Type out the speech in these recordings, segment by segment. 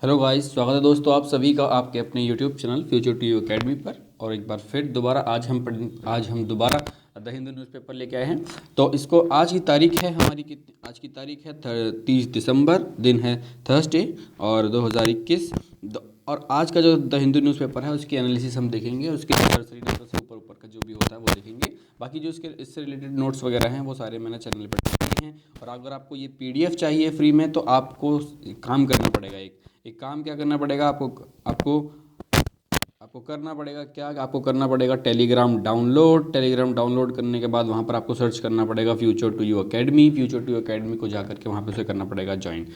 Hello guys, स्वागत है दोस्तों आप सभी का आपके अपने YouTube channel future to you academy पर। और एक बार फिर दोबारा आज हम दोबारा द हिंदू न्यूज़पेपर लेके आए हैं। तो इसको आज की तारीख है हमारी कितनी, आज की तारीख है 30 दिसंबर, दिन है थर्सडे और 2021। और आज का जो द हिंदू न्यूज़पेपर है उसकी एनालिसिस हम देखेंगे, उसके सरसरी नंबर से ऊपर ऊपर का जो भी होता है वो देखेंगे। बाकी जो इससे रिलेटेड नोट्स वगैरह हैं वो सारे मैंने चैनल पर डाले हैं। और अगर आपको ये पीडीएफ चाहिए फ्री में तो आपको काम करना पड़ेगा। एक काम क्या करना पड़ेगा आपको आपको आपको करना पड़ेगा क्या, आपको करना पड़ेगा टेलीग्राम डाउनलोड करने के बाद वहाँ पर आपको सर्च करना पड़ेगा फ्यूचर टू यू अकेडमी को जाकर के वहाँ पे उसे करना पड़ेगा ज्वाइन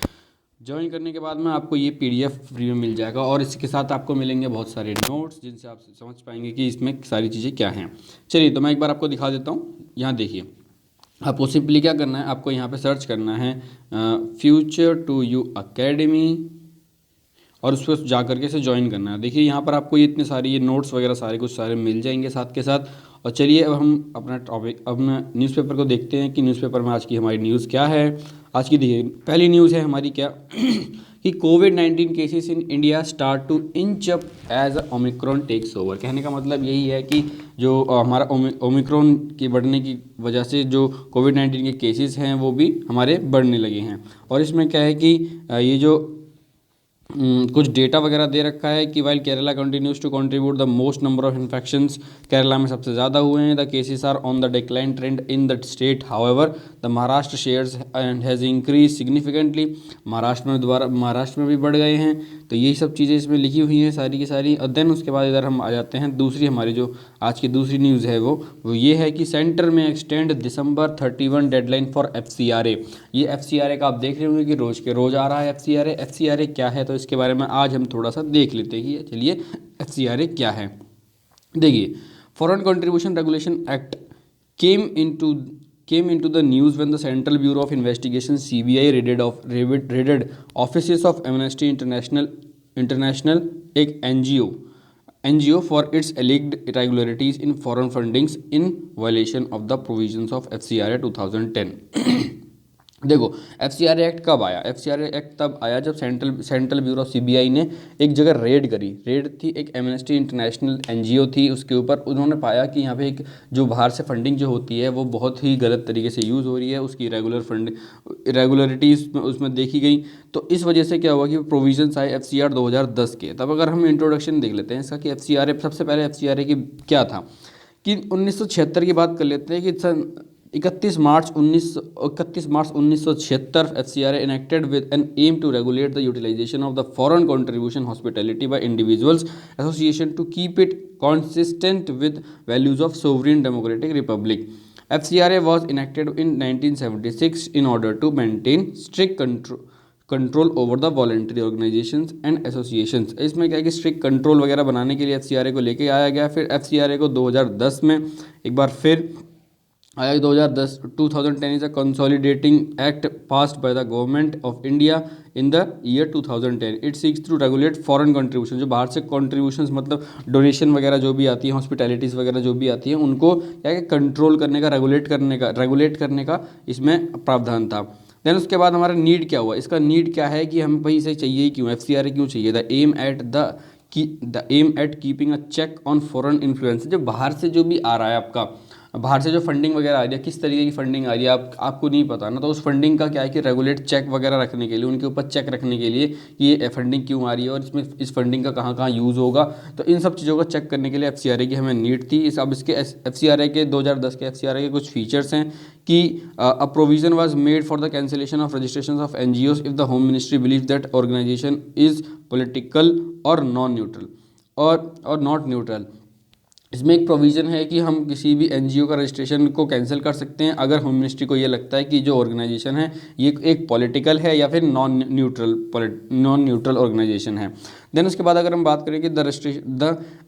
करने के बाद में आपको ये पीडीएफ फ्री में मिल जाएगा। और इसके साथ आपको मिलेंगे बहुत सारे नोट्स जिनसे आप समझ पाएंगे कि इसमें सारी चीज़ें क्या हैं। चलिए तो मैं एक बार आपको दिखा देता हूँ। यहाँ देखिए, आपको सिंपली क्या करना है, आपको यहाँ पे सर्च करना है फ्यूचर टू यू अकेडमी और उस पर जा करके इसे ज्वाइन करना है। देखिए यहाँ पर आपको ये इतने सारे ये नोट्स वगैरह सारे कुछ सारे मिल जाएंगे साथ के साथ। और चलिए अब हम अपना न्यूज़पेपर को देखते हैं कि न्यूज़पेपर में आज की हमारी न्यूज़ क्या है। आज की देखिए पहली न्यूज़ है हमारी क्या कि कोविड-19 cases in India start to inch up as Omicron takes over. कहने का मतलब यही है कि जो हमारा ओमिक्रॉन के बढ़ने की वजह से जो कोविड-19 के केसेस हैं वो भी हमारे बढ़ने लगे हैं। और इसमें क्या है कि ये जो कुछ डेटा वगैरह दे रखा है कि while Kerala continues to contribute the most number of infections, Kerala में सबसे ज़्यादा हुए हैं। The cases are on the decline trend in the state, however the Maharashtra shares and has increase significantly. Maharashtra में भी बढ़ गए हैं। तो यही सब चीज़ें इसमें लिखी हुई हैं सारी की सारी। और देन उसके बाद इधर हम आ जाते हैं दूसरी, हमारी जो आज की दूसरी न्यूज़ है वो ये है कि सेंटर में extend December 31 deadline for FCRA। ये FCRA का आप देख रहे होंगे कि रोज़ के रोज़ आ रहा है FCRA क्या है, तो इसके बारे में आज हम थोड़ा सा देख लेते हैं कि चलिए FCRA क्या है। देखिए, foreign contribution regulation act came into the news when the Central Bureau of Investigation (CBI) raided offices of Amnesty International, एक NGO for its alleged irregularities in foreign fundings in violation of the provisions of FCRA 2010। देखो, FCRA act कब आया? FCRA act तब आया जब central bureau CBI ने एक जगह रेड करी। रेड थी एक एमनेस्टी इंटरनेशनल NGO थी, उसके ऊपर उन्होंने पाया कि यहाँ पे एक जो बाहर से फंडिंग जो होती है वो बहुत ही गलत तरीके से यूज़ हो रही है, उसकी इरेगुलरिटीज़ उसमें देखी गई। तो इस वजह से क्या हुआ कि प्रोविजंस आए FCR 2010 के। तब अगर हम इंट्रोडक्शन देख लेते हैं इसका कि FCRA सबसे पहले FCRA की क्या था कि 1976 की बात कर लेते हैं कि 31 मार्च 1976 FCRA enacted with an aim to regulate the utilization of the foreign contribution hospitality by individuals association to keep it consistent with values of sovereign democratic republic। FCRA was enacted in 1976 in order to maintain strict control over the voluntary organisations and associations. इसमें क्या है कि strict control वगैरह बनाने के लिए FCRA को लेके आया गया। फिर FCRA को 2010 में एक बार फिर आया। 2010 is a consolidating act passed by the government of India in the year 2010। It seeks to regulate foreign contribution, जो बाहर से कंट्रीब्यूशंस मतलब डोनेशन वगैरह जो भी आती है, हॉस्पिटैलिटीज़ वगैरह जो भी आती है, उनको क्या है कंट्रोल करने का, रेगुलेट करने का इसमें प्रावधान था। देन उसके बाद हमारा नीड क्या हुआ, इसका नीड क्या है कि हम भाई इसे चाहिए क्यों, FCRA क्यों चाहिए। The aim at keeping a check on foreign influence, जो बाहर से जो भी आ रहा है आपका, बाहर से जो फंडिंग वगैरह आ रही है, किस तरीके की फंडिंग आ रही है आपको नहीं पता ना, तो उस फंडिंग का क्या है कि रेगुलेट चेक वगैरह रखने के लिए, उनके ऊपर चेक रखने के लिए कि ये फंडिंग क्यों आ रही है और इसमें इस फंडिंग का कहाँ कहाँ यूज़ होगा। तो इन सब चीज़ों को चेक करने के लिए FCRA की हमें नीड थी। अब इसके FCRA के 2010 के FCRA के कुछ फीचर्स हैं कि a provision was made for the cancellation of registration of NGOs if the home ministry believe that organisation is political और नॉन न्यूट्रल और नॉट न्यूट्रल। इसमें एक प्रोविज़न है कि हम किसी भी NGO का रजिस्ट्रेशन को कैंसिल कर सकते हैं अगर होम मिनिस्ट्री को ये लगता है कि जो ऑर्गेनाइजेशन है ये एक पॉलिटिकल है या फिर नॉन न्यूट्रल ऑर्गेनाइजेशन है। देन उसके बाद अगर हम बात करें कि the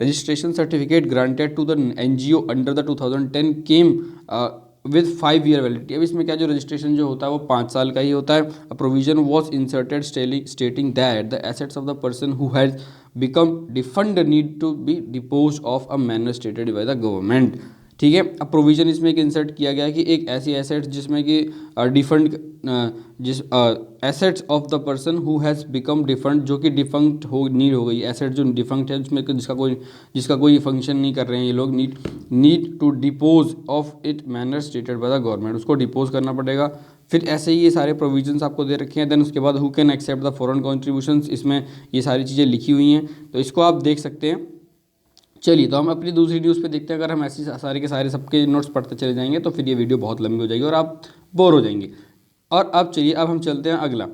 registration certificate granted to the NGO under the 2010 came with 5 year validity. अब इसमें क्या, जो रजिस्ट्रेशन जो होता है वो 5 साल का ही होता है। A provision was inserted stating that the assets of the person who has become defund need to be disposed of a manner stated by the government। ठीक है। अब प्रोविज़न इसमें एक इंसर्ट किया गया है कि एक ऐसी एसेट्स जिसमें कि डिफंड जिस assets of the person who has become defunct, जो कि डिफंक्ट हो नीड हो गई, एसेट जो डिफंक्ट है जिसमें जिसका कोई फंक्शन नहीं कर रहे हैं ये लोग, need to dispose of it manner stated by the government, उसको डिपोज करना पड़ेगा। फिर ऐसे ही ये सारे प्रोविजंस आपको दे रखे हैं। देन उसके बाद who can accept the foreign contributions, इसमें ये सारी चीज़ें लिखी हुई हैं, तो इसको आप देख सकते हैं। चलिए, तो हम अपनी दूसरी न्यूज़ पे देखते हैं। अगर हम ऐसी सारे के सारे सबके नोट्स पढ़ते चले जाएंगे तो फिर ये वीडियो बहुत लंबी हो जाएगी और आप बोर हो जाएंगे। और अब चलिए, अब हम चलते हैं अगला।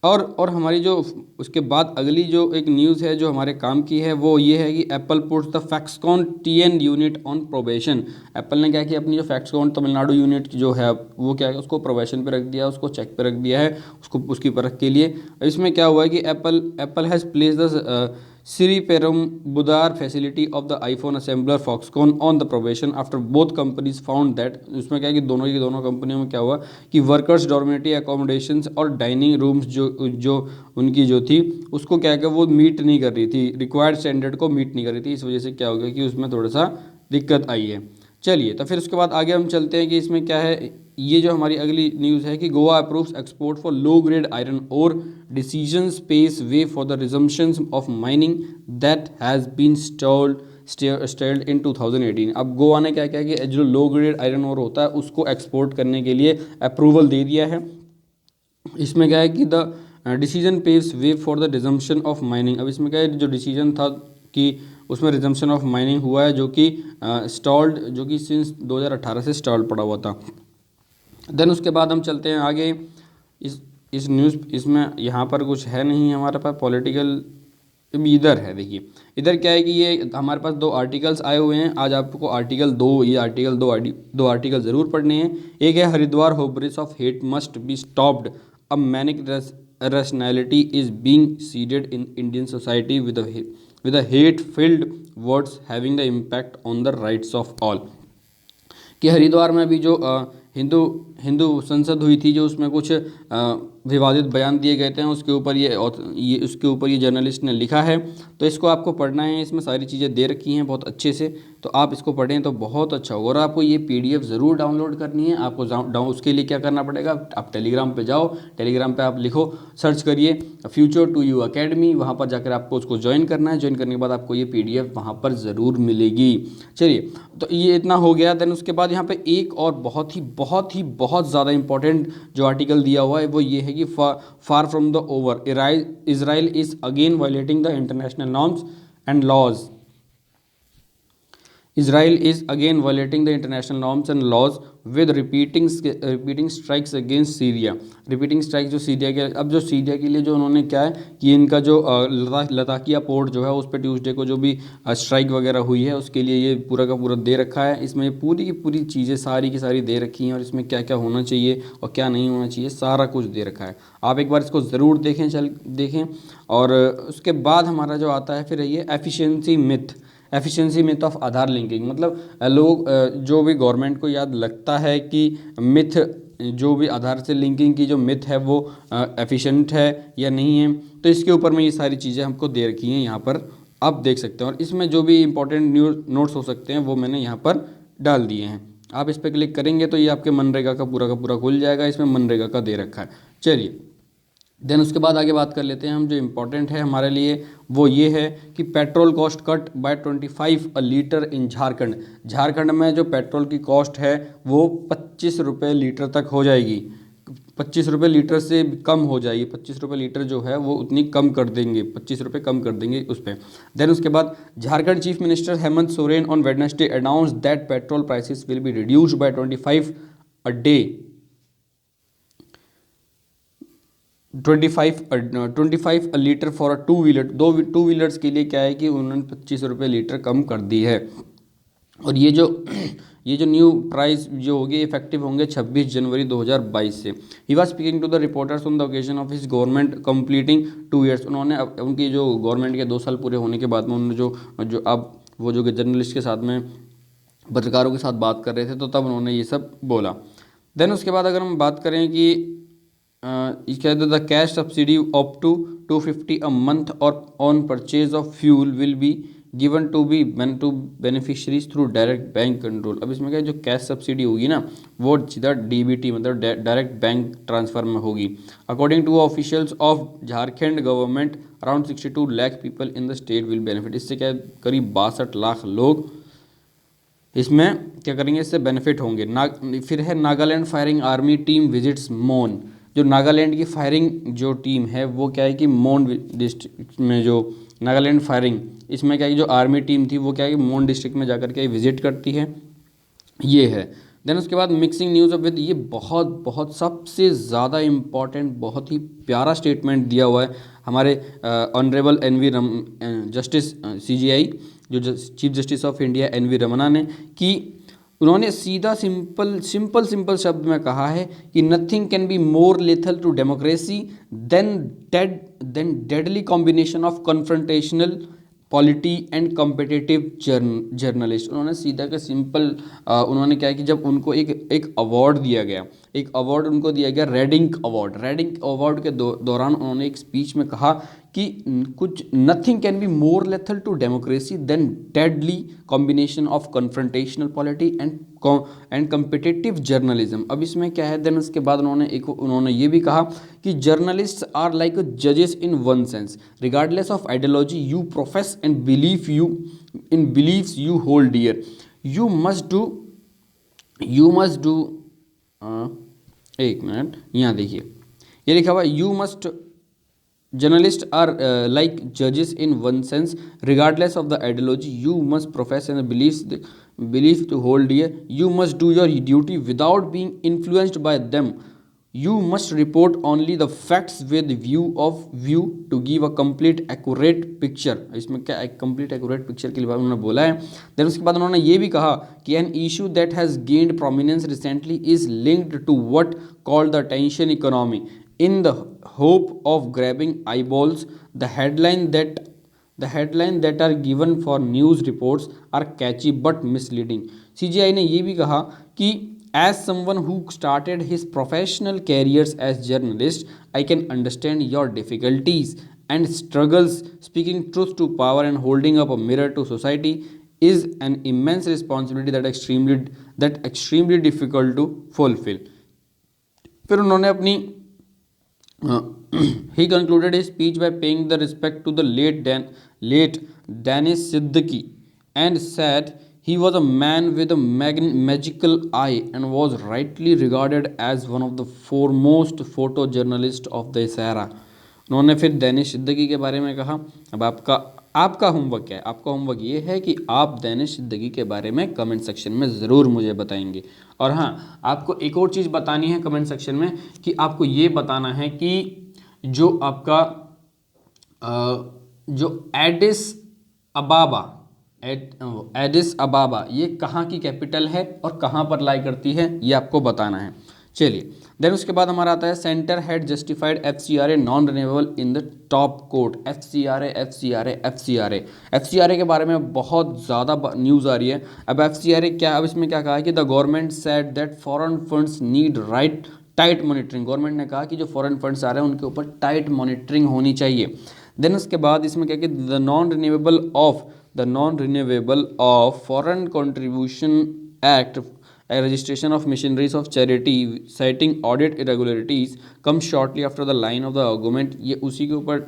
और हमारी जो उसके बाद अगली जो एक न्यूज़ है जो हमारे काम की है वो ये है कि Apple puts the Foxconn TN unit on probation. Apple ने क्या किया, अपनी जो फैक्सकॉन तमिलनाडु यूनिट जो है वो क्या है, उसको प्रोबेशन पे रख दिया, उसको चेक पे रख दिया है, उसको उसकी परख के लिए। इसमें क्या हुआ है कि Apple has place the Sri Perambudar facility of the iPhone assembler Foxconn on the probation after both companies found that, उसमें क्या है कि दोनों की दोनों कंपनियों में क्या हुआ कि वर्कर्स डॉर्मेटरी अकोमोडेशंस और डाइनिंग रूम्स जो उनकी जो थी उसको क्या है वो मीट नहीं कर रही थी, रिक्वायर्ड स्टैंडर्ड को मीट नहीं कर रही थी। इस वजह से क्या हो गया कि उसमें थोड़ा सा दिक्कत आई है। चलिए, तो फिर उसके बाद आगे हम चलते हैं कि इसमें क्या है। ये जो हमारी अगली न्यूज़ है कि Goa approves export for low grade iron ore decisions paves way for the resumption of mining that has been stalled in 2018। अब गोवा ने क्या किया कि जो लो ग्रेड आयरन और होता है उसको एक्सपोर्ट करने के लिए अप्रूवल दे दिया है। इसमें क्या है कि the decision paves way for the resumption of mining. अब इसमें क्या है, जो डिसीजन था कि उसमें रिजम्पशन ऑफ माइनिंग हुआ है जो कि स्टॉल्ड, जो कि सिंस 2018 से स्टॉल्ड पड़ा हुआ था। देन उसके बाद हम चलते हैं आगे। इस न्यूज़ इसमें यहाँ पर कुछ है नहीं हमारे पास पॉलिटिकल, इधर है। देखिए, इधर क्या है कि ये हमारे पास दो आर्टिकल्स आए हुए हैं। आज आपको आर्टिकल दो आर्टिकल ज़रूर पढ़ने हैं। एक है Haridwar hubris of hate must be stopped, a manic rationality is being seeded in Indian society with a hate filled words having the impact on the rights of all. कि हरिद्वार में अभी जो हिंदू संसद हुई थी, जो उसमें कुछ विवादित बयान दिए गए थे, उसके ऊपर उसके ऊपर ये जर्नलिस्ट ने लिखा है। तो इसको आपको पढ़ना है, इसमें सारी चीज़ें दे रखी हैं बहुत अच्छे से, तो आप इसको पढ़ें तो बहुत अच्छा होगा। और आपको ये PDF ज़रूर डाउनलोड करनी है। आपको उसके लिए क्या करना पड़ेगा, आप टेलीग्राम पे जाओ, टेलीग्राम पे आप लिखो, सर्च करिए फ्यूचर टू यू अकेडमी, वहाँ पर जाकर आपको उसको ज्वाइन करना है। ज्वाइन करने के बाद आपको ये PDF वहाँ पर ज़रूर मिलेगी। चलिए, तो ये इतना हो गया। देन उसके बाद यहाँ पे एक और बहुत ज़्यादा इंपॉर्टेंट जो आर्टिकल दिया हुआ है वो ये है कि far from the over, Israel is again violating the international norms and laws. Israel is again violating the international norms and laws with repeating strikes against Syria। Repeating strike जो Syria के, अब जो सीरिया के लिए जो उन्होंने क्या है कि इनका जो लताकिया पोर्ट जो है उस पर ट्यूसडे को जो भी स्ट्राइक वगैरह हुई है उसके लिए ये पूरा का पूरा दे रखा है। इसमें पूरी की पूरी चीज़ें सारी की सारी दे रखी हैं और इसमें क्या क्या होना चाहिए और क्या नहीं होना चाहिए सारा कुछ दे रखा है। आप एक बार इसको ज़रूर देखें। और उसके बाद हमारा जो आता है फिर ये efficiency myth of Aadhaar linking. मतलब लोग जो भी गवर्नमेंट को याद लगता है कि मिथ जो भी आधार से लिंकिंग की जो मिथ है वो एफिशिएंट है या नहीं है, तो इसके ऊपर में ये सारी चीज़ें हमको दे रखी हैं, यहाँ पर आप देख सकते हैं। और इसमें जो भी इंपॉर्टेंट नोट्स हो सकते हैं वो मैंने यहाँ पर डाल दिए हैं। आप इस पर क्लिक करेंगे तो ये आपके मनरेगा का पूरा खुल जाएगा। इसमें मनरेगा का दे रखा है। चलिए, देन उसके बाद आगे बात कर लेते हैं हम। जो इम्पोर्टेंट है हमारे लिए वो ये है कि petrol cost cut by 25 a litre in Jharkhand में जो पेट्रोल की कॉस्ट है वो 25 रुपये लीटर तक हो जाएगी। 25 रुपये लीटर से कम हो जाएगी। 25 रुपये लीटर जो है वो उतनी कम कर देंगे, 25 रुपये कम कर देंगे उस पर। देन उसके बाद Jharkhand chief minister Hemant Soren on Wednesday announce that petrol prices will be reduced by 25 a day 25 a litre for a two wheelers के लिए क्या है कि उन्होंने 25 रुपये लीटर कम कर दी है। और ये जो न्यू प्राइस जो होगी इफेक्टिव होंगे 26 जनवरी 2022 से। He was speaking to the reporters on the occasion of his government completing 2 years. उन्होंने उनकी जो गवर्नमेंट के 2 साल पूरे होने के बाद में उन्होंने जो अब वो जो जर्नलिस्ट के साथ में पत्रकारों के साथ बात कर रहे थे तो तब उन्होंने ये सब बोला। देन उसके बाद अगर हम बात करें कि the cash subsidy up to 250 a month और on purchase of fuel will be given to beneficiaries through direct bank control. अब इसमें क्या है, जो कैश सब्सिडी होगी ना वो सीधा डीबीटी मतलब डायरेक्ट बैंक ट्रांसफर में होगी। According to officials of Jharkhand government around 62 lakh people in the state will benefit. इससे क्या है, करीब 62 लाख लोग इसमें क्या करेंगे, इससे बेनिफिट होंगे। फिर है Nagaland firing army team visits मोन। जो नागालैंड की फायरिंग जो टीम है वो क्या है कि मोन डिस्ट्रिक्ट में जो नागालैंड फायरिंग, इसमें क्या है कि जो आर्मी टीम थी वो क्या है कि मोन डिस्ट्रिक्ट में जाकर के विजिट करती है, ये है। देन उसके बाद मिक्सिंग न्यूज़ विद, ये बहुत बहुत सबसे ज़्यादा इम्पॉर्टेंट बहुत ही प्यारा स्टेटमेंट दिया हुआ है हमारे ऑनरेबल एनवी जस्टिस सीजीआई जो chief justice of India NV Ramana ने, कि उन्होंने सीधा सिंपल शब्द में कहा है कि nothing can be more lethal to democracy than deadly combination of confrontational polity and competitive journalist. उन्होंने सीधा का सिंपल उन्होंने क्या है कि जब उनको एक अवार्ड दिया गया, एक अवार्ड उनको दिया गया रेडिंग अवार्ड के दौरान उन्होंने एक स्पीच में कहा कि कुछ nothing can be more lethal to democracy than deadly combination of confrontational polity and competitive journalism. अब इसमें क्या है, देन उसके बाद उन्होंने ये भी कहा कि जर्नलिस्ट आर लाइक जजेस in one sense regardless of ideology you profess and believes you hold dear you must do एक मिनट, यहाँ देखिए ये लिखा हुआ you must journalists are like judges in one sense regardless of the ideology you must profess and belief to hold dear you must do your duty without being influenced by them you must report only the facts with view to give a complete accurate picture। इसमें क्या एक complete accurate picture के लिए उन्होंने बोला है। Then उसके बाद उन्होंने ये भी कहा कि an issue that has gained prominence recently is linked to what called the attention economy in the hope of grabbing eyeballs the headline that are given for news reports are catchy but misleading। CGI ने ये भी कहा कि as someone who started his professional careers as journalist I can understand your difficulties and struggles speaking truth to power and holding up a mirror to society is an immense responsibility that extremely difficult to fulfill। फिर उन्होंने अपनी he concluded his speech by paying the respect to the late Danish Siddiqui and said he was a man with a magical eye and was rightly regarded as one of the foremost photojournalists of the era। उन्होंने फिर दानिश सिद्दीकी के बारे में कहा। अब आपका homework क्या है, आपका होमवर्क ये है कि आप दानिश सिद्दीकी के बारे में कमेंट सेक्शन में ज़रूर मुझे बताएंगे। और हाँ, आपको एक और चीज़ बतानी है कमेंट सेक्शन में कि आपको ये बताना है कि जो आपका जो एडिस अबाबा ये कहाँ की कैपिटल है और कहाँ पर लाई करती है, ये आपको बताना है। चलिए, देन उसके बाद हमारा आता है centre had justified FCRA non renewable in the top court. FCRA के बारे में बहुत ज़्यादा न्यूज़ आ रही है। अब FCRA क्या, अब इसमें क्या कहा है कि the government said that foreign funds need tight monitoring. Government ने कहा कि जो फॉरेन फंड्स आ रहे हैं उनके ऊपर टाइट मॉनिटरिंग होनी चाहिए। देन उसके बाद इसमें क्या कि the non renewable of foreign contribution act registration of missionaries of charity citing audit irregularities comes shortly after the line of the argument। ये उसी के ऊपर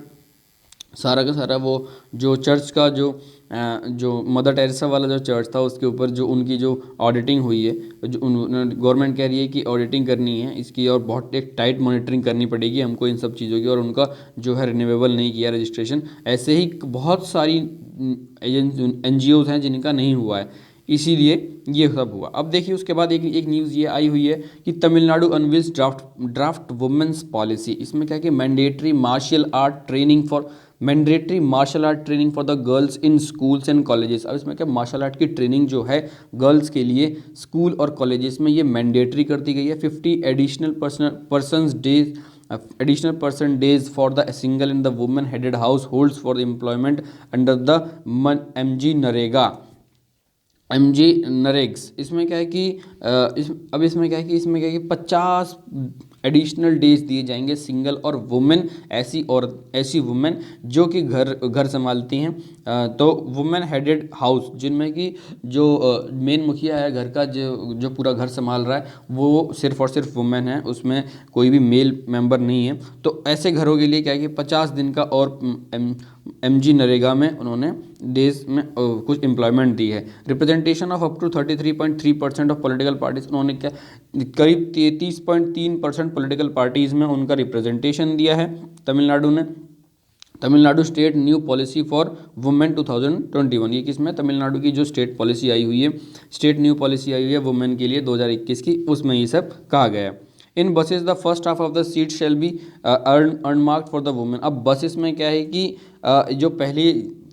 सारा का सारा वो जो चर्च का जो मदर टेरेसा वाला जो चर्च था उसके ऊपर जो उनकी जो ऑडिटिंग हुई है, जो गवर्नमेंट कह रही है कि ऑडिटिंग करनी है इसकी और बहुत एक टाइट मॉनिटरिंग करनी पड़ेगी हमको इन सब चीज़ों की, और उनका जो है रिन्यूएबल नहीं किया रजिस्ट्रेशन। ऐसे ही बहुत सारी NGOs हैं जिनका नहीं हुआ है, इसीलिए ये सब हुआ। अब देखिए उसके बाद एक न्यूज़ ये आई हुई है कि Tamil Nadu unveils draft women's policy. इसमें क्या है कि mandatory martial art training for the girls in schools and colleges. अब इसमें क्या मार्शल आर्ट की ट्रेनिंग जो है गर्ल्स के लिए स्कूल और कॉलेजेस में ये मैंडेटरी कर दी गई है। 50 additional person days for the single in the women headed house holds for the employment under the MG नरेग्स। इसमें क्या है कि इसमें क्या है कि 50 एडिशनल डेज दिए जाएंगे सिंगल और वुमेन, ऐसी वुमेन जो कि घर संभालती हैं। तो वुमेन हेडेड हाउस, जिनमें कि जो मेन मुखिया है घर का, जो पूरा घर संभाल रहा है वो सिर्फ और सिर्फ वुमेन है, उसमें कोई भी मेल मेंबर नहीं है। तो ऐसे घरों के लिए क्या है कि 50 दिन का और MG नरेगा में उन्होंने देश में कुछ एम्प्लॉयमेंट दी है। Representation of up to 33.3% of political parties, उन्होंने क्या करीब 33.3% पॉलिटिकल पार्टीज़ में उनका रिप्रेजेंटेशन दिया है तमिलनाडु ने। Tamil Nadu state new policy for women 2021, ये किसमें, तमिलनाडु की जो स्टेट पॉलिसी आई हुई है, स्टेट न्यू पॉलिसी आई हुई है वुमेन के लिए 2021 की, उसमें ये सब कहा गया है। In buses the first half of the seat shall be unmarked for the women. अब बसेस में क्या है कि जो पहली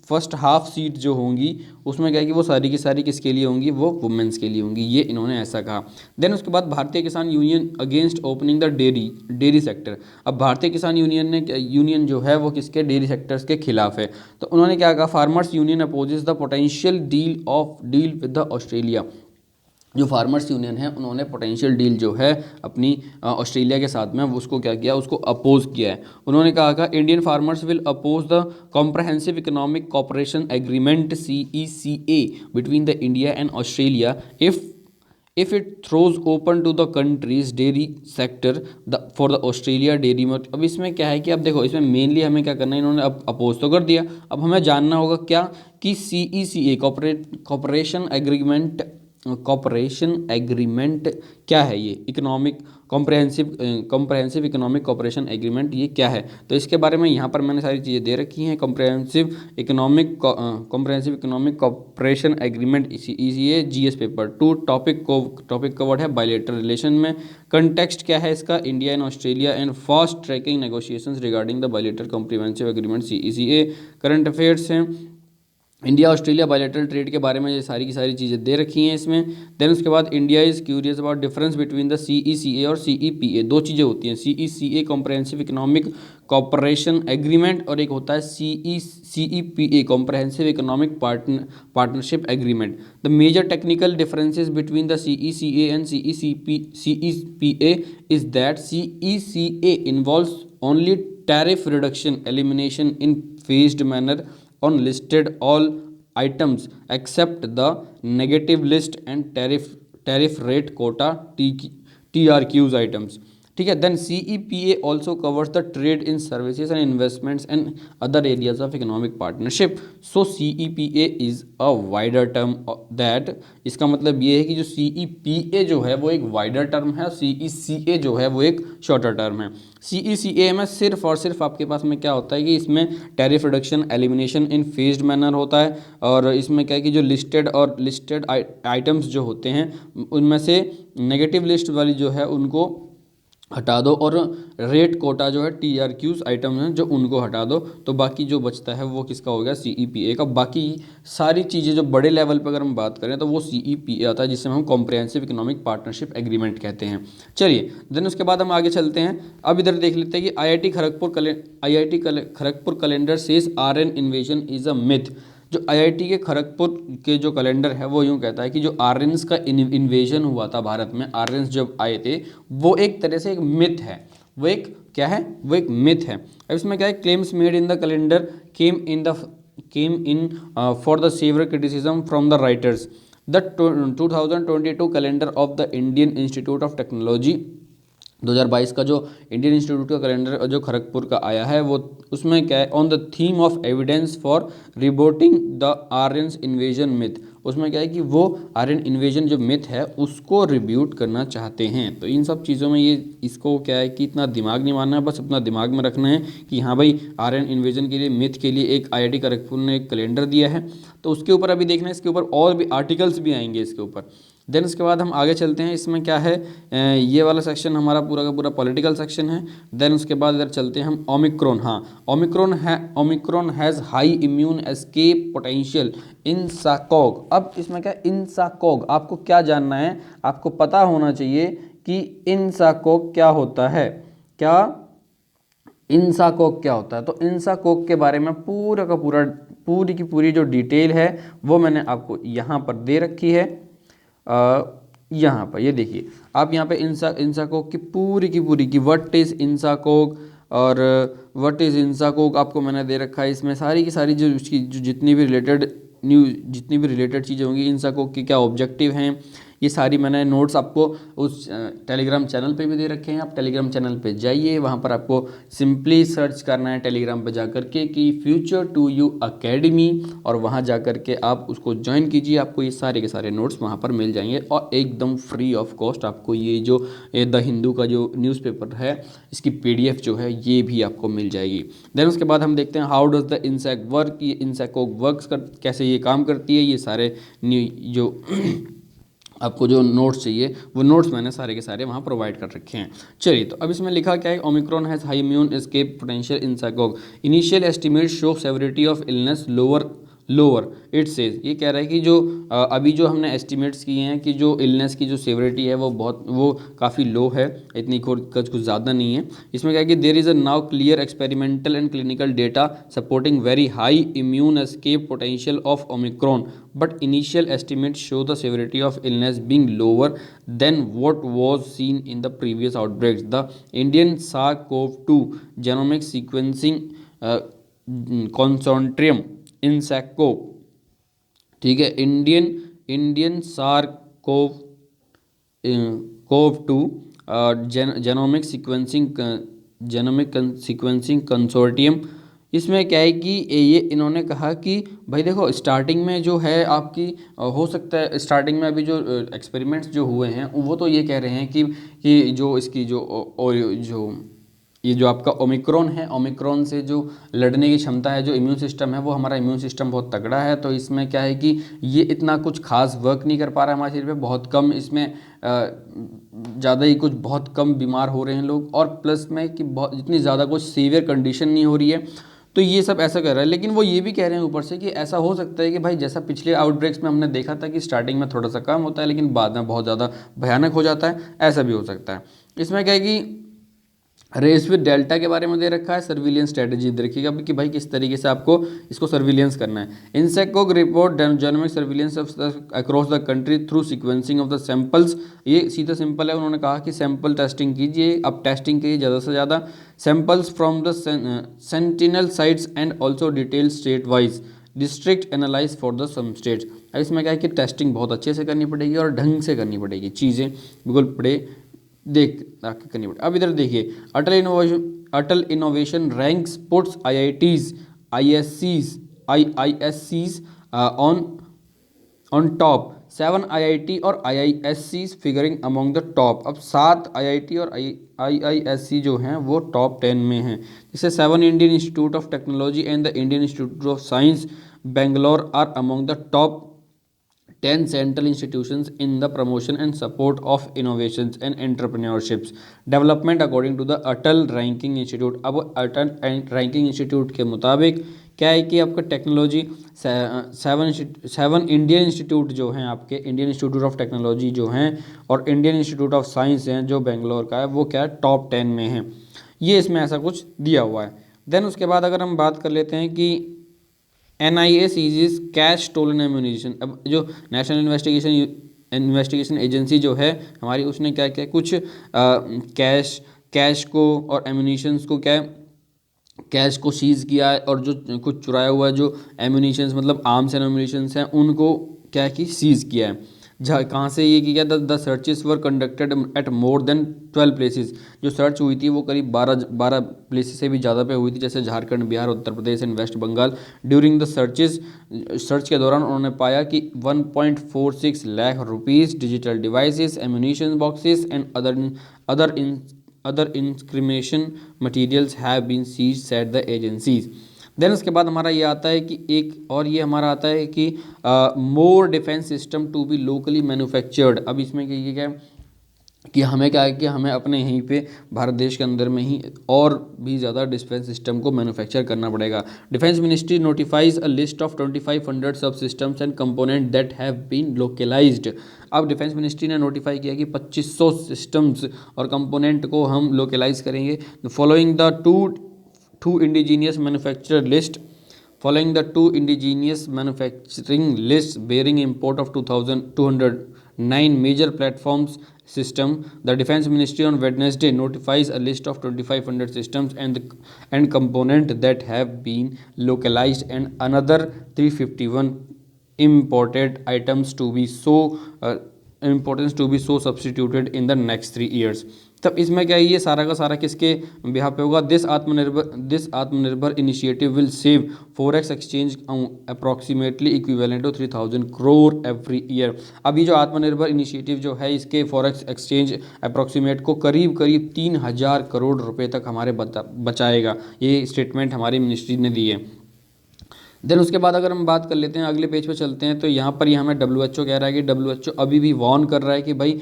फर्स्ट हाफ सीट जो होंगी उसमें क्या है कि वो सारी की सारी किसके लिए होंगी, वो वुमेन्स के लिए होंगी, ये इन्होंने ऐसा कहा। देन उसके बाद भारतीय किसान union against opening the dairy sector. अब भारतीय किसान यूनियन जो है वो किसके, डेयरी सेक्टर्स के खिलाफ है। तो उन्होंने क्या कहा, farmers union opposes the potential deal with the Australia. जो फार्मर्स यूनियन है उन्होंने पोटेंशियल डील जो है अपनी ऑस्ट्रेलिया के साथ में उसको क्या किया, उसको अपोज किया है। उन्होंने कहा Indian farmers will oppose the comprehensive economic cooperation agreement CECA between the India and Australia if it throws open to the country's dairy sector for the Australia dairy market। अब इसमें क्या है कि अब देखो इसमें मेनली हमें क्या करना है, इन्होंने अब अपोज तो कर दिया, अब हमें जानना होगा क्या कि CECA कॉपरेशन एग्रीमेंट क्या है, ये economic comprehensive economic cooperation agreement ये क्या है। तो इसके बारे में यहाँ पर मैंने सारी चीज़ें दे रखी हैं। Comprehensive economic cooperation agreement CECA GS paper 2 topic covered है बायलैटरल रिलेशन में। कंटेक्स्ट क्या है इसका, India and Australia and fast tracking negotiations regarding the bilateral comprehensive agreement CECA। Current affairs हैं, इंडिया ऑस्ट्रेलिया बायलैटरल ट्रेड के बारे में ये सारी की सारी चीज़ें दे रखी हैं इसमें। देन उसके बाद India is curious about difference between the CECA और CEPA। दो चीज़ें होती हैं, CECA comprehensive economic cooperation agreement और एक होता है CEPA comprehensive economic partnership agreement. The major technical differences between the CECA and CEPA is that CECA involves only tariff reduction elimination in phased manner on listed all items except the negative list and tariff rate quota TRQs items, ठीक है। Then CEPA also covers the trade in services and investments and other areas of economic partnership. So CEPA is a wider term that, इसका मतलब ये है कि जो CEPA जो है वो एक वाइडर टर्म है, CECA जो है वो एक शॉर्टर टर्म है। CECA में सिर्फ और सिर्फ आपके पास में क्या होता है कि इसमें tariff reduction elimination in phased manner होता है, और इसमें क्या है कि जो लिस्टेड आइटम्स जो होते हैं उनमें से नेगेटिव लिस्ट वाली जो है उनको हटा दो, और रेट कोटा जो है TRQs आइटम हैं जो उनको हटा दो, तो बाकी जो बचता है वो किसका हो गया, CEPA का। बाकी सारी चीज़ें जो बड़े लेवल पर अगर हम बात करें तो वो CEPA आता है, जिसे हम कॉम्प्रहेंसिव इकोनॉमिक पार्टनरशिप एग्रीमेंट कहते हैं। चलिए देन उसके बाद हम आगे चलते हैं। अब इधर देख लेते हैं कि IIT Kharagpur calendar says RN invasion is a myth. जो IIT के खड़गपुर के जो कैलेंडर है वो यूँ कहता है कि जो आर्यंस का इन्वेजन हुआ था भारत में, आर्यंस जब आए थे वो एक तरह से एक मिथ है, वो एक क्या है, वो एक मिथ है। अब इसमें क्या है, claims made in the calendar came in for the severe criticism from the writers. The 2022 calendar of the Indian institute of technology 2022 का जो इंडियन इंस्टीट्यूट का कैलेंडर जो खड़गपुर का आया है वो उसमें क्या है, on the theme of evidence for reporting the Aryans invasion myth. उसमें क्या है कि वो आर्यन इन्वेजन जो मिथ है उसको रिब्यूट करना चाहते हैं। तो इन सब चीज़ों में ये इसको क्या है कि इतना दिमाग नहीं मारना है, बस अपना दिमाग में रखना है कि हाँ भाई आर्यन इन्वेजन के लिए मिथ के लिए एक IIT खड़गपुर ने एक कैलेंडर दिया है, तो उसके ऊपर अभी देखना है, इसके ऊपर और भी आर्टिकल्स भी आएंगे इसके ऊपर। देन उसके बाद हम आगे चलते हैं, इसमें क्या है, ये वाला सेक्शन हमारा पूरा का पूरा पॉलिटिकल सेक्शन है। देन उसके बाद इधर चलते हैं हम ओमिक्रॉन। हाँ, Omicron has high immune escape potential INSACOG. अब इसमें क्या, इन साकोग आपको क्या जानना है, आपको पता होना चाहिए कि इन साकोग क्या होता है, क्या इंसाकोक क्या होता है। तो इंसाकोक के बारे में पूरा का पूरा पूरी की पूरी जो डिटेल है वो मैंने आपको यहाँ पर दे रखी है। यहाँ पर ये देखिए, आप यहाँ पे इंसाकोक की पूरी की व्हाट इज़ इंसाकोक और व्हाट इज़ इंसाकोक आपको मैंने दे रखा है। इसमें सारी की सारी जो उसकी जो जितनी भी रिलेटेड चीज़ें होंगी, इंसाकोक के क्या ऑब्जेक्टिव हैं, ये सारी मैंने नोट्स आपको उस टेलीग्राम चैनल पे भी दे रखे हैं। आप टेलीग्राम चैनल पे जाइए, वहाँ पर आपको सिंपली सर्च करना है टेलीग्राम पे जा कर के कि फ्यूचर टू यू अकेडमी, और वहाँ जा कर के आप उसको ज्वाइन कीजिए। आपको ये सारे के सारे नोट्स वहाँ पर मिल जाएंगे और एकदम फ्री ऑफ कॉस्ट आपको ये जो द हिंदू का जो न्यूज़पेपर है, इसकी PDF जो है ये भी आपको मिल जाएगी। देन उसके बाद हम देखते हैं हाउ डज द इंसैक वर्क, ये इंसैकोक वर्क्स कैसे ये काम करती है। ये सारे जो आपको जो नोट्स चाहिए वो नोट्स मैंने सारे के सारे वहाँ प्रोवाइड कर रखे हैं। चलिए, तो अब इसमें लिखा क्या है, Omicron has high immune escape potential INSACOG, initial estimate show severity of illness lower it says. ये कह रहा है कि जो अभी जो हमने एस्टिमेट्स किए हैं कि जो इलनेस की जो सेवरिटी है वो काफ़ी लो है, इतनी कुछ ज़्यादा नहीं है। इसमें क्या है कि there is a now clear experimental and clinical data supporting very high immune escape potential of omicron, but initial estimates show the severity of illness being lower than what was seen in the previous outbreaks. The Indian SARS-CoV-2 genomic sequencing consortium INSACO, ठीक है, Indian SARS CoV two genomic sequencing consortium. इसमें क्या है कि ये इन्होंने कहा कि भाई देखो, स्टार्टिंग में जो है आपकी हो सकता है स्टार्टिंग में अभी जो एक्सपेरिमेंट्स जो हुए हैं वो तो ये कह रहे हैं कि जो इसकी जो ये जो आपका ओमिक्रॉन है, ओमिक्रॉन से जो लड़ने की क्षमता है, जो इम्यून सिस्टम है, वो हमारा इम्यून सिस्टम बहुत तगड़ा है। तो इसमें क्या है कि ये इतना कुछ खास वर्क नहीं कर पा रहा है हमारे शरीर पे, बहुत कम इसमें ज़्यादा ही कुछ बहुत कम बीमार हो रहे हैं लोग, और प्लस में कि बहुत इतनी ज़्यादा कुछ सीवियर कंडीशन नहीं हो रही है। तो ये सब ऐसा कर रहा है, लेकिन वो ये भी कह रहे हैं ऊपर से कि ऐसा हो सकता है कि भाई जैसा पिछले आउटब्रेक्स में हमने देखा था कि स्टार्टिंग में थोड़ा सा कम होता है लेकिन बाद में बहुत ज़्यादा भयानक हो जाता है, ऐसा भी हो सकता है। इसमें क्या है कि रेस विद डेल्टा के बारे में दे रखा है, सर्विलियंस स्ट्रेटजी देखिएगा कि भाई किस तरीके से आपको इसको सर्विलियंस करना है। INSACOG report genomic surveillance across the country through sequencing of the samples. ये सीधा सिंपल है, उन्होंने कहा कि सैंपल टेस्टिंग कीजिए, अब टेस्टिंग कीजिए ज़्यादा से ज़्यादा samples from the sentinel sites and also detail state wise district analyse for the some states. अब इसमें क्या है कि टेस्टिंग बहुत अच्छे से करनी पड़ेगी और ढंग से करनी पड़ेगी, चीज़ें बिल्कुल बड़े देख आके करनी पड़े। अब इधर देखिए, Atal innovation ranks puts IITs IISCs on top, 7 IIT और IISCs figuring among the top. अब 7 IIT और IISC जो हैं वो टॉप 10 में हैं, जिससे 7 Indian institute of technology and the Indian institute of science Bangalore are among the top 10 central institutions in the promotion and support of innovations and entrepreneurships development according to the Atal Ranking Institute। अब अटल ranking institute के मुताबिक क्या है कि आपका technology 7 Indian institute जो हैं, आपके इंडियन इंस्टीट्यूट ऑफ टेक्नोलॉजी जो हैं और इंडियन इंस्टीट्यूट ऑफ साइंस हैं जो बेंगलोर का है, वो क्या है टॉप 10 में है। ये इसमें ऐसा कुछ दिया हुआ है। देन उसके बाद अगर हम बात कर लेते हैं कि NIA ceases cash stolen ammunition. अब जो नेशनल इन्वेस्टिगेशन एजेंसी जो है हमारी, उसने क्या किया, कुछ कैश को और एम्यूनिशंस को कैश को सीज़ किया है, और जो कुछ चुराया हुआ जो एम्यूनिशंस मतलब आर्म्स एंड एम्यूनिशंस हैं उनको क्या कि सीज़ किया है। जहाँ कहाँ से ये किया, the searches were conducted at more than 12 places. जो सर्च हुई थी वो करीब 12 प्लेसेस से भी ज़्यादा पे हुई थी, जैसे Jharkhand, Bihar, Uttar Pradesh and West Bengal. During the search के दौरान उन्होंने पाया कि 1.46 lakh rupees, digital devices, ammunition boxes and other incrimination materials have been seized at the agencies. Then उसके बाद हमारा ये आता है कि एक और ये हमारा आता है कि more defence system to be locally manufactured. अब इसमें क्या है कि हमें क्या है कि हमें अपने यहीं पे भारत देश के अंदर में ही और भी ज़्यादा डिफेंस सिस्टम को मैन्युफैक्चर करना पड़ेगा। Defence ministry notifies a list of 2500 sub systems and component that have been localised. अब डिफेंस मिनिस्ट्री ने नोटिफाई किया कि 2500 सिस्टम्स और कंपोनेंट को हम लोकलाइज करेंगे। Following the two indigenous manufacturer list following the two indigenous manufacturing lists bearing import of 200 9 major platforms system. The Defense Ministry on Wednesday notifies a list of 2,500 systems and components that have been localized and another 351 imported items to be importance to be so substituted in the next 3 years. तब इसमें क्या है, ये सारा का सारा किसके बिहार पे होगा? This Atmanirbhar initiative will save forex exchange approximately equivalent to 3,000 crore every year. अब ये जो आत्मनिर्भर इनिशिएटिव जो है, इसके फॉरेक्स एक्सचेंज अप्रॉक्सीमेट को करीब करीब 3,000 करोड़ रुपए तक हमारे बचाएगा. ये स्टेटमेंट हमारी मिनिस्ट्री ने दी है. देन उसके बाद अगर हम बात कर लेते हैं, अगले पेज पे चलते हैं, तो यहाँ पर ये हमें WHO कह रहा है कि WHO अभी भी वार्न कर रहा है कि भाई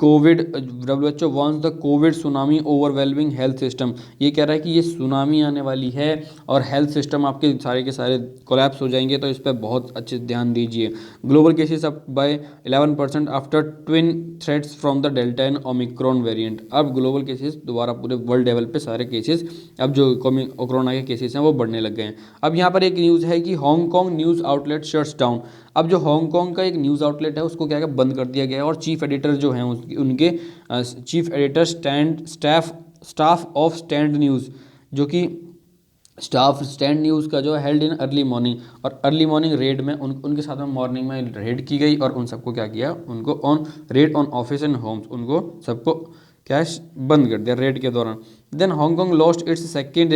WHO warns the Covid tsunami overwhelming health system. ये कह रहा है कि ये सुनामी आने वाली है और हेल्थ सिस्टम आपके सारे के सारे कोलैप्स हो जाएंगे, तो इस पर बहुत अच्छे ध्यान दीजिए. Global cases up by 11% after twin threats from the delta and Omicron variant. अब ग्लोबल केसेस दोबारा पूरे वर्ल्ड लेवल पे सारे केसेस, अब जो कोरोना के केसेस हैं वो बढ़ने लग गए हैं. अब यहाँ पर एक न्यूज़ है कि Hong Kong news outlet shuts down. अब जो हांगकांग का एक न्यूज़ आउटलेट है उसको क्या बंद कर दिया गया है, और चीफ एडिटर जो हैं उनके chief editor staff of stand news, जो कि स्टाफ स्टैंड न्यूज़ का जो है हेल्ड इन अर्ली मॉर्निंग, और अर्ली मॉर्निंग रेड में उनके साथ में मॉर्निंग में रेड की गई और उन सबको क्या किया, उनको on raid on office and homes, उनको सबको कैश बंद कर दिया रेड के दौरान. Then Hong Kong lost its second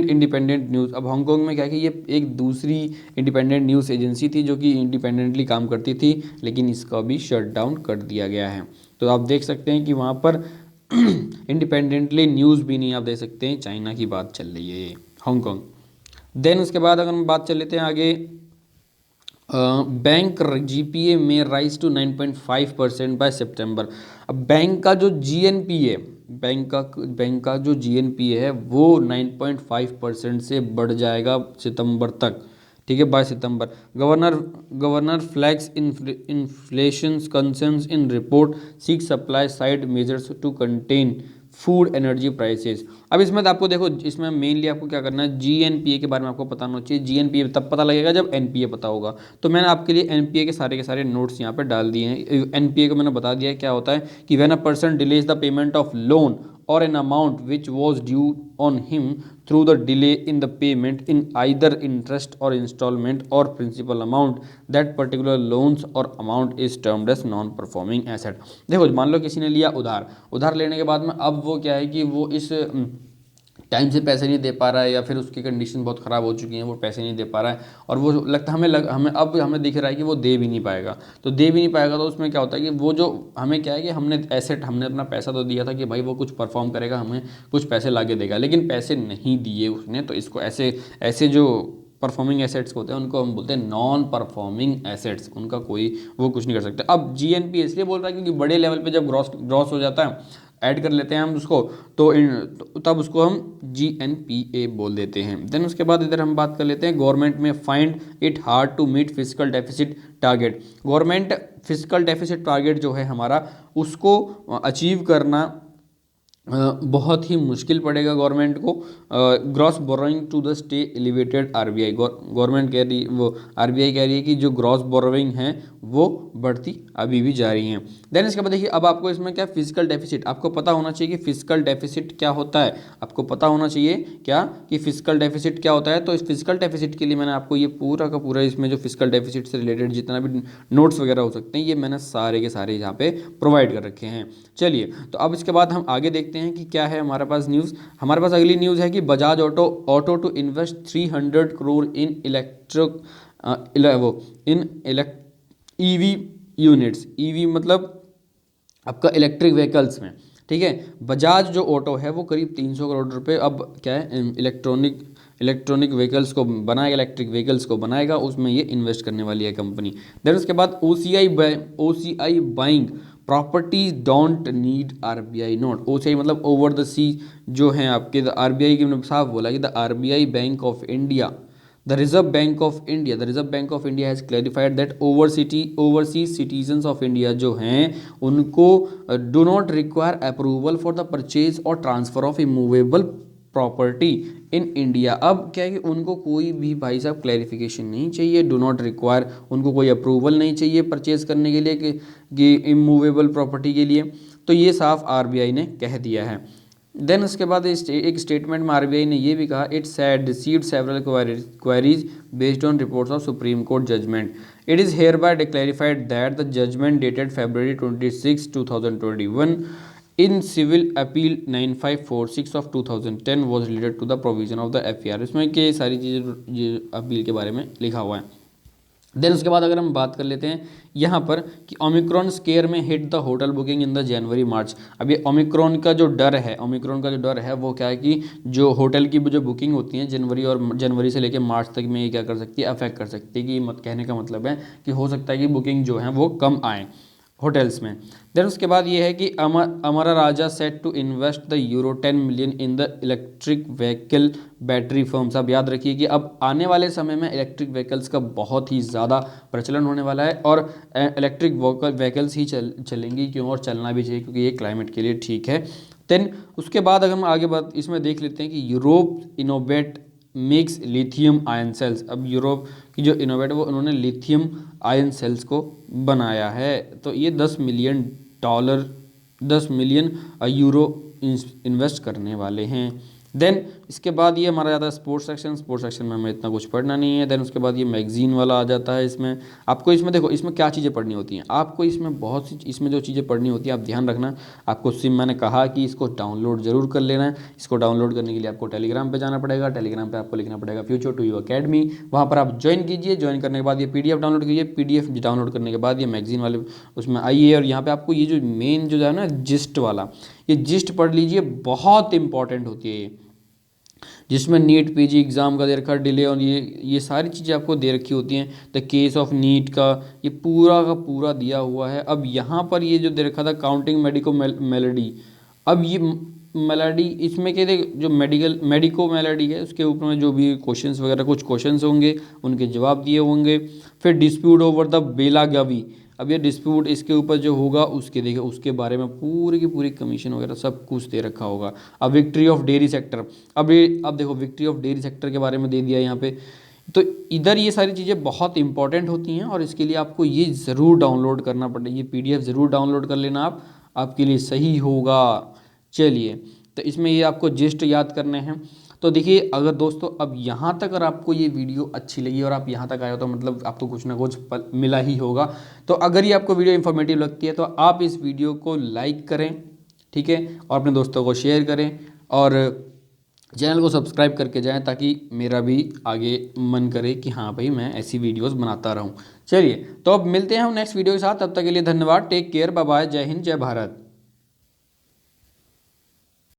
independent news. अब हांगकांग में क्या कि ये एक दूसरी इंडिपेंडेंट न्यूज़ एजेंसी थी जो कि इंडिपेंडेंटली काम करती थी, लेकिन इसका भी शट डाउन कर दिया गया है. तो आप देख सकते हैं कि वहाँ पर इंडिपेंडेंटली न्यूज़ भी नहीं, आप देख सकते हैं चाइना की बात चल रही है ये हांगकांग. देन उसके बाद अगर हम बात चल लेते हैं आगे, बैंक GPA में राइज टू 9.5% बाय सितंबर. अब बैंक का जो GNPA बैंक का जो GNPA है वो 9.5% से बढ़ जाएगा सितंबर तक. ठीक है, by September. Governor flags inflation concerns in report, seek supply side measures to contain food energy prices. अब इसमें तो आपको देखो, इसमें मेनली आपको क्या करना है, GNPA के बारे में आपको पता होना चाहिए. GNPA तब पता लगेगा जब NPA पता होगा. तो मैंने आपके लिए NPA के सारे नोट्स यहाँ पे डाल दिए हैं. NPA को मैंने बता दिया है क्या होता है कि when a person delays the payment of loan or an amount which was due on him through the delay in the payment in either interest or installment or principal amount, that particular loans or amount is termed as non-performing asset. देखो, मान लो किसी ने लिया उधार लेने के बाद में अब वो क्या है कि वो इस टाइम से पैसे नहीं दे पा रहा है, या फिर उसकी कंडीशन बहुत ख़राब हो चुकी है, वो पैसे नहीं दे पा रहा है, और वो हमें दिख रहा है कि वो दे भी नहीं पाएगा. तो तो उसमें क्या होता है कि वो जो हमें क्या है कि हमने अपना पैसा तो दिया था कि भाई वो कुछ परफॉर्म करेगा, हमें कुछ पैसे ला के देगा, लेकिन पैसे नहीं दिए उसने. तो इसको ऐसे जो परफॉर्मिंग एसेट्स होते हैं उनको हम बोलते हैं नॉन परफॉर्मिंग एसेट्स. उनका कोई वो कुछ नहीं कर सकते. अब GNPA इसलिए बोल रहा है क्योंकि बड़े लेवल पे जब ग्रॉस हो जाता है, ऐड कर लेते हैं हम उसको, तो तब उसको हम GNPA बोल देते हैं. देन उसके बाद इधर हम बात कर लेते हैं, गवर्नमेंट में find it hard to meet fiscal deficit target. Government fiscal deficit target जो है हमारा, उसको अचीव करना बहुत ही मुश्किल पड़ेगा गवर्नमेंट को. Gross borrowing to the stay elevated. Government कह रही, वो RBI कह रही है कि जो ग्रॉस बोरोइंग है वो बढ़ती अभी भी जा रही हैं. देन इसके बाद देखिए, अब आपको इसमें क्या फिजिकल डेफिसिट, आपको पता होना चाहिए कि फिजिकल डेफिसिट क्या होता है. आपको पता होना चाहिए क्या कि फिजिकल डेफिसिट क्या होता है. तो इस फिजिकल डेफिसिट के लिए मैंने आपको ये पूरा का पूरा, इसमें जो फिजिकल डेफिसिट से रिलेटेड जितना भी नोट्स वगैरह हो सकते हैं, ये मैंने सारे के सारे यहाँ पे प्रोवाइड कर रखे हैं. चलिए, तो अब इसके बाद हम आगे देखते हैं कि क्या है हमारे पास न्यूज़. हमारे पास अगली न्यूज़ है कि Bajaj auto to invest 300 crore in EV units. EV मतलब आपका इलेक्ट्रिक व्हीकल्स में. ठीक है, बजाज जो ऑटो है वो करीब 300 करोड़ रुपए अब क्या है इलेक्ट्रॉनिक व्हीकल्स को बनाएगा, इलेक्ट्रिक व्हीकल्स को बनाएगा, उसमें ये इन्वेस्ट करने वाली है कंपनी. देन उसके बाद OCI buying properties don't need RBI nod. OCI मतलब ओवर द सी जो हैं आपके, RBI की मैंने साफ बोला कि the RBI Bank of India, the Reserve Bank of India has clarified that overseas citizens of India जो हैं उनको do not require approval for the purchase और transfer of immovable property in India. अब क्या है कि उनको कोई भी भाई साहब क्लैरिफिकेशन नहीं चाहिए, डू नॉट रिक्वायर, उनको कोई अप्रूवल नहीं चाहिए परचेज करने के लिए कि इमूवेबल प्रॉपर्टी के लिए। तो ये साफ आरबीआई ने कह दिया है। देन उसके बाद एक स्टेटमेंट में आरबीआई ने ये भी कहा, it's had received several queries based on reports of Supreme Court judgement. It is hereby declarified that the judgement dated February 26, 2021 in civil appeal 9546 of 2010 was related to the provision of the FER। इसमें के सारी चीज़ें appeal के बारे में लिखा हुआ है। देन उसके बाद अगर हम बात कर लेते हैं यहाँ पर कि ओमिक्रॉन स्केयर में hit the hotel booking in the January March. अब ये ओमिक्रॉन का जो डर है वो क्या है कि जो होटल की जो बुकिंग होती है जनवरी से लेकर मार्च तक में ये क्या कर सकती है, अफेक्ट कर सकती है। कि कहने का मतलब है कि हो सकता है कि बुकिंग जो है वो कम आए होटल्स में। देन उसके बाद ये है कि Amara Raja set to invest the €10 million in the electric vehicle battery firms. अब याद रखिए कि अब आने वाले समय में इलेक्ट्रिक व्हीकल्स का बहुत ही ज़्यादा प्रचलन होने वाला है और इलेक्ट्रिक व्हीकल्स ही चलेंगी, क्यों, और चलना भी चाहिए क्योंकि ये क्लाइमेट के लिए ठीक है। देन उसके बाद अगर हम आगे बात इसमें देख लेते हैं कि Europe innovate makes lithium ion cells. अब यूरोप की जो इनोवेट वो उन्होंने लिथियम आयन सेल्स को बनाया है। तो ये $10 मिलियन यूरो इन्वेस्ट करने वाले हैं। देन इसके बाद ये हमारा जाता है स्पोर्ट्स सेक्शन में हमें इतना कुछ पढ़ना नहीं है। देन उसके बाद ये मैगजीन वाला आ जाता है। इसमें आपको देखो इसमें क्या चीज़ें पढ़नी होती हैं, आपको इसमें बहुत सी इसमें जो चीज़ें पढ़नी होती हैं आप ध्यान रखना। आपको मैंने कहा कि इसको डाउनलोड ज़रूर कर लेना है। इसको डाउनलोड करने के लिए आपको टेलीग्राम पर जाना पड़ेगा। टेलीग्राम पर आपको लिखना पड़ेगा फ्यूचर टू यू अकेडमी, वहाँ पर आप ज्वाइन कीजिए। ज्वाइन करने के बाद ये PDF डाउनलोड कीजिए। PDF डाउनलोड करने के बाद ये मैगजीन वाले उसमें आइए और यहाँ पर आपको ये जो मेन जो है ना जिस्ट वाला, ये जिस्ट पढ़ लीजिए, बहुत इंपॉर्टेंट होती है ये, जिसमें नीट PG एग्ज़ाम का दे रखा डिले और ये सारी चीज़ें आपको दे रखी होती हैं। द केस ऑफ नीट का ये पूरा का पूरा दिया हुआ है। अब यहाँ पर ये जो दे रखा था काउंटिंग मेलोडी, अब ये मेलोडी इसमें क्या थे, जो मेडिको मेलोडी है उसके ऊपर में जो भी क्वेश्चंस वगैरह कुछ क्वेश्चंस होंगे उनके जवाब दिए होंगे। फिर डिस्प्यूट ओवर द बेलागावी, अब ये डिस्प्यूट इसके ऊपर जो होगा उसके देखिए उसके बारे में पूरी की पूरी कमीशन वगैरह सब कुछ दे रखा होगा। अब विक्ट्री ऑफ डेयरी सेक्टर, अब देखो विक्ट्री ऑफ डेयरी सेक्टर के बारे में दे दिया यहाँ पे। तो इधर ये सारी चीज़ें बहुत इंपॉर्टेंट होती हैं और इसके लिए आपको ये ज़रूर डाउनलोड करना पड़ेगा। ये PDF ज़रूर डाउनलोड कर लेना, आप आपके लिए सही होगा। चलिए, तो इसमें ये आपको जिस्ट याद करने हैं। तो देखिए अगर दोस्तों अब यहाँ तक अगर आपको ये वीडियो अच्छी लगी और आप यहाँ तक आए हो तो मतलब आपको कुछ ना कुछ मिला ही होगा। तो अगर ये आपको वीडियो इन्फॉर्मेटिव लगती है तो आप इस वीडियो को लाइक करें, ठीक है, और अपने दोस्तों को शेयर करें और चैनल को सब्सक्राइब करके जाएं ताकि मेरा भी आगे मन करे कि हाँ भाई मैं ऐसी वीडियोस बनाता रहूँ। चलिए, तो अब मिलते हैं हम नेक्स्ट वीडियो के साथ, तब तक के लिए धन्यवाद, टेक केयर, बाय बाय, जय हिंद, जय भारत।